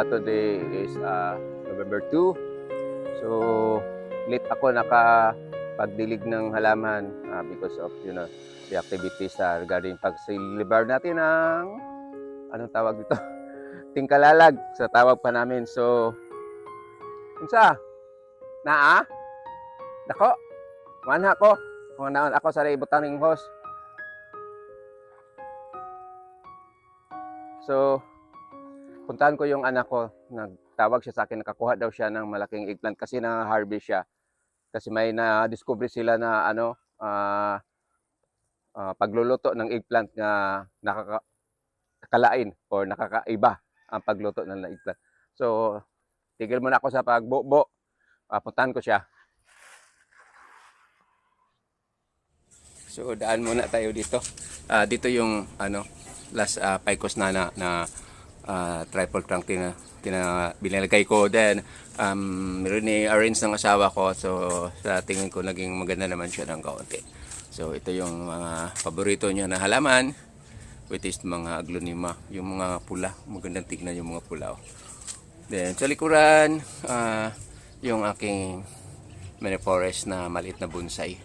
today is November 2. So late ako nakapagdilig ng halaman because of the activities regarding pag-celebrate natin ng anong tawag dito? Tingkalalag sa tawag pa namin. So unsa? Naa? Dako? Manha ko. Kung naon ako sa ibutang ning host. So puntahan ko yung anak ko. Nagtawag siya sa akin, nakakuha daw siya ng malaking eggplant kasi na-harvest siya. Kasi may na-discover sila na pagluluto ng eggplant na nakakalain or nakakaiba ang pagluto ng eggplant. So tigil muna ako sa pagbubo. Puntahan ko siya. So daan muna tayo dito. Dito yung last Picos na triple trunk binilagay ko. Then meron ni arrange ng asawa ko. So sa tingin ko naging maganda naman siya ng kaunti. So ito yung mga paborito niya na halaman, which is mga aglonema, yung mga pula. Magandang tignan yung mga pula. Then sa likuran, yung aking mini forest na maliit na bonsai.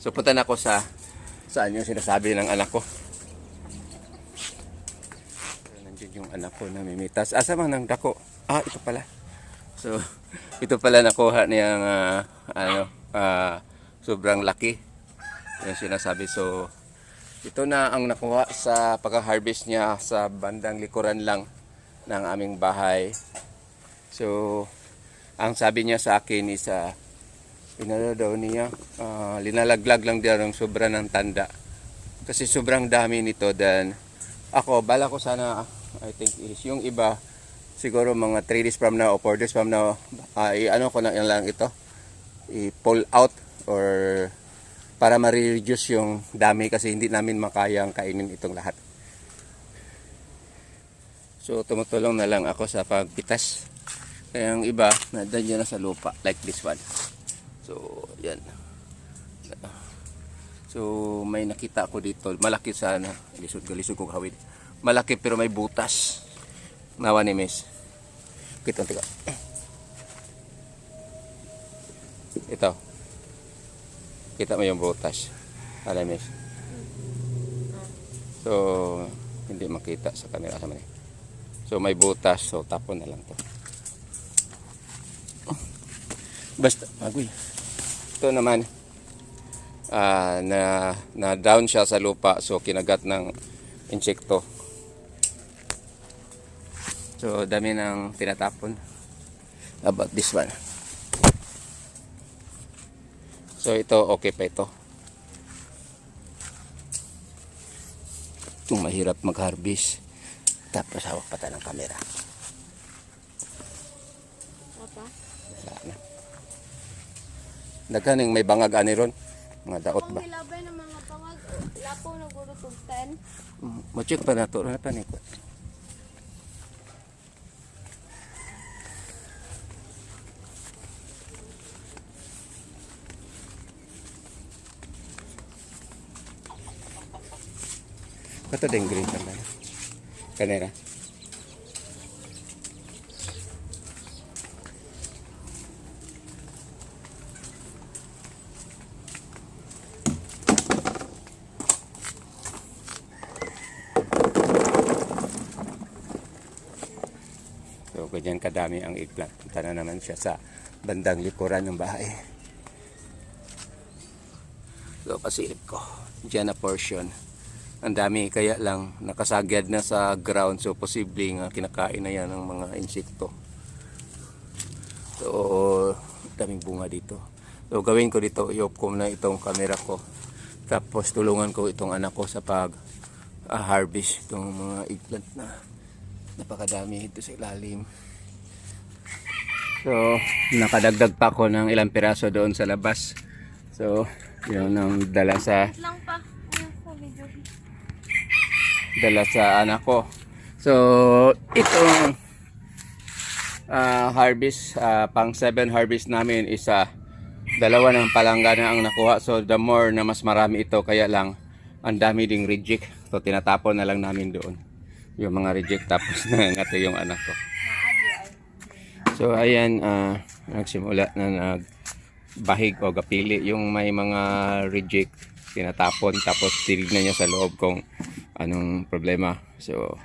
So punta na ako saan yung sinasabi ng anak ko. Nandiyan yung anak ko na mimitas. Asa man ng dako? Ito pala. So ito pala nakuha niyang sobrang laki. Yung sinasabi. So ito na ang nakuha sa pagka-harvest niya sa bandang likuran lang ng aming bahay. So ang sabi niya sa akin is daw niya linalaglag lang din ng sobra ng tanda kasi sobrang dami nito. Then ako bala ko sana, I think is yung iba siguro mga 3 days from now o 4 days from now ko na lang ito i-pull out or para ma-reduce yung dami kasi hindi namin makayang kainin itong lahat. So tumutulong na lang ako sa pagpitas. Kaya yung iba nadyan na sa lupa like this one. So yan. So may nakita ako dito, malaki sana, lisod kong hawid. Malaki pero may butas. Nawa ni Miss. Kita. Ito. Kita mo yung butas. Ala Miss. So hindi makita sa camera sa mani. So may butas, so tapon na lang to. Basta agoy. Ito naman na down siya sa lupa, so kinagat ng insekto. So dami ng tinatapon. About this one. So ito okay pa ito. Itong mahirap mag-harvest. Tapos hawak pa tayo ng camera. Apa? Wala na. Nagkaning may bangag ani ron. Mga daot ba? Kung milabay ng mga pangag, lapo na guro tugtan. Machik pa na to. Ano pa ni ko? Kato din green pa na. Kanera. So ganyan kadami ang eggplant. Punta na naman siya sa bandang likuran ng bahay. So pasilip ko. Diyan na portion. Ang dami kaya lang nakasagyad na sa ground. So posibleng kinakain na yan ng mga insekto. So daming bunga dito. So gawin ko dito, i-off na itong camera ko. Tapos tulungan ko itong anak ko sa pag-harvest itong mga eggplant na napakadami ito sa ilalim. So nakadagdag pa ako ng ilang piraso doon sa labas. So yun ang dala sa Lang pa. Video. Dala sa anak ko. So itong harvest, pang 7 harvest namin is dalawa ng palanggana ang nakuha. So the more na mas marami ito, kaya lang ang dami ding reject. So tinatapon na lang namin doon yung mga reject, tapos nangangati yung anak ko. Naadyo So ayan, nagsimula na nagbahig o gapili yung may mga reject, tinatapon, tapos tinignan niya sa loob kung anong problema. So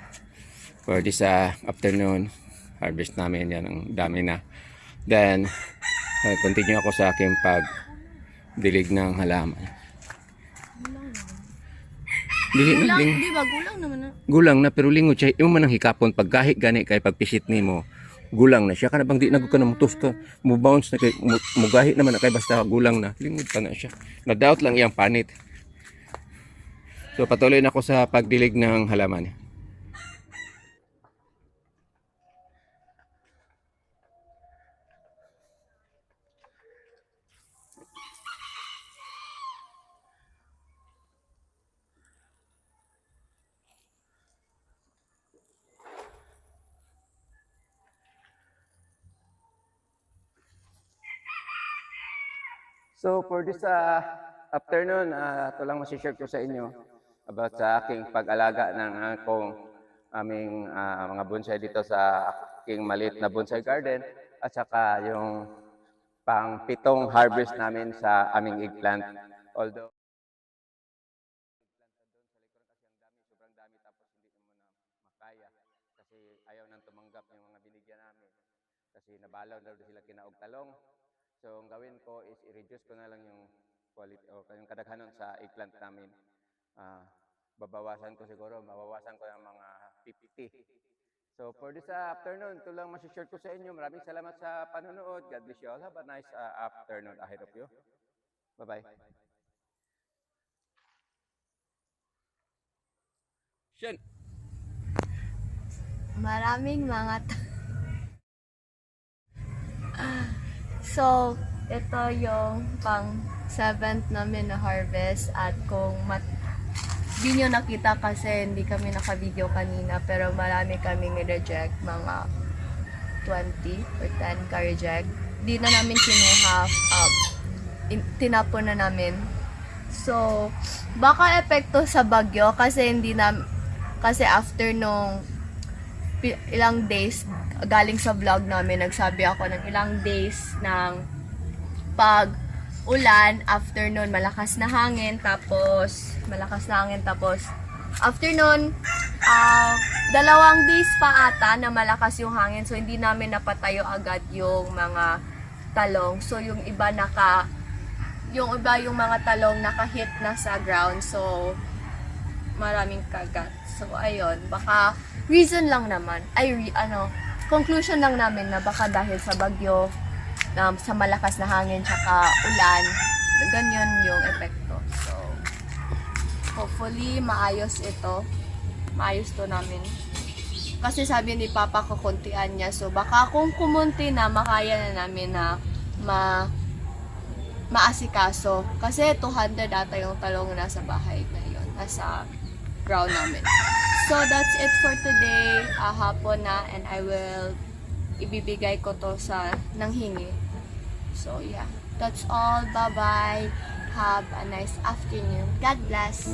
for this afternoon, harvest namin yan, ang dami na. Then continue ako sa aking pagdilig ng halaman. Dili na ling Di ba gulang naman na? gulang na pero lingod siya. Imo man ang hikapon pag gahi gani kay pagpisit nimo. Gulang na siya kana bang di nagud ka na mutos ka. Mo bounce na kay mugahi naman na kay basta gulang na. Lingod pa na siya. Na doubt lang iyang panit. So patuloy na ako sa pagdilig ng halaman. So for this afternoon, ito lang masishare ko sa inyo about sa aking pag-alaga ng aming mga bonsai dito sa aking maliit na bonsai garden at saka yung pang-pitong harvest namin sa aming eggplant. Although sobrang dami tapos hindi mo na makaya kasi ayaw nang tumanggap yung mga binigyan namin kasi nabalaw daw sila kinaog talong. So, ang gawin ko is i-reduce ko na lang yung quality o yung kadaghanon sa eggplant namin. Babawasan ko siguro, mabawasan ko yung mga 50. So, for this afternoon, ito lang masishare ko sa inyo. Maraming salamat sa panonood. God bless you all. Have a nice afternoon ahead of you. Bye-bye. Shen! Maraming mga So, ito yung pang 7th namin na harvest at kung di nyo nakita kasi hindi kami naka-video kanina pero marami kaming reject, mga 20 or 10 ka-reject. Di na namin kinuha, tinapon na namin. So, baka epekto sa bagyo kasi kasi after nung ilang days galing sa vlog namin, nagsabi ako ng ilang days ng pag-ulan, after nun malakas na hangin, tapos after nun 2 days pa ata na malakas yung hangin, so hindi namin napatayo agad yung mga talong. So yung iba yung mga talong naka-hit na sa ground, so maraming kagat. So ayun, baka reason lang naman, conclusion lang namin na baka dahil sa bagyo, sa malakas na hangin tsaka ulan, ganyan yung epekto. So, hopefully maayos to namin. Kasi sabi ni Papa kukuntian niya, so baka kung kumunti na, makaya na namin na maasikaso. Kasi 200 ata yung talong nasa bahay ngayon, nasa ground namin. So that's it for today. Hapon na, and I will ibibigay ko to sa nanghingi. So yeah, that's all. Bye bye. Have a nice afternoon. God bless.